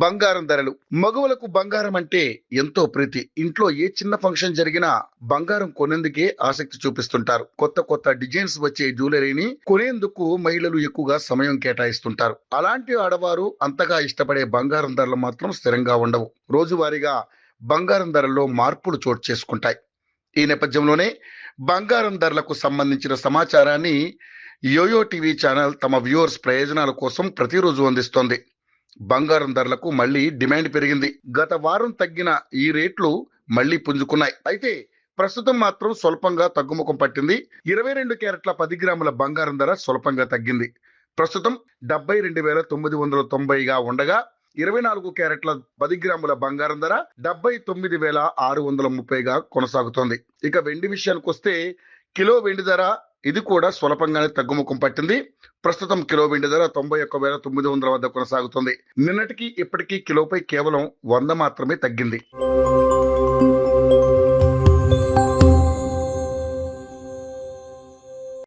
బంగారం ధరలు. మగవులకు బంగారం అంటే ఎంతో ప్రీతి. ఇంట్లో ఏ చిన్న ఫంక్షన్ జరిగినా బంగారం కొనేందుకే ఆసక్తి చూపిస్తుంటారు. కొత్త కొత్త డిజైన్స్ వచ్చే జ్యువెలరీని కొనేందుకు మహిళలు ఎక్కువగా సమయం కేటాయిస్తుంటారు. అలాంటి ఆడవారు అంతగా ఇష్టపడే బంగారం ధరలు మాత్రం స్థిరంగా ఉండవు. రోజువారీగా బంగారం ధరల్లో మార్పులు చోటు చేసుకుంటాయి. ఈ నేపథ్యంలోనే బంగారం ధరలకు సంబంధించిన సమాచారాన్ని యోయో టీవీ ఛానల్ తమ వ్యూవర్స్ ప్రయోజనాల కోసం ప్రతిరోజు అందిస్తోంది. బంగారం ధరలకు మళ్లీ డిమాండ్ పెరిగింది. గత వారం తగ్గిన ఈ రేట్లు మళ్లీ పుంజుకున్నాయి. అయితే ప్రస్తుతం మాత్రం స్వల్పంగా తగ్గుముఖం పట్టింది. 22 క్యారెట్ల 10 గ్రాముల బంగారం ధర స్వల్పంగా తగ్గింది. ప్రస్తుతం 72,990గా ఉండగా 24 క్యారెట్ల 10 గ్రాముల బంగారం ధర 79,630గా కొనసాగుతోంది. ఇక వెండి విషయానికి వస్తే కిలో వెండి ధర ఇది కూడా స్వల్పంగానే తగ్గుముఖం పట్టింది. ప్రస్తుతం కిలో వెండి ధర 91,900 వద్ద కొనసాగుతుంది. నిన్నటికి ఇప్పటికీ కిలోపై కేవలం 100 మాత్రమే తగ్గింది.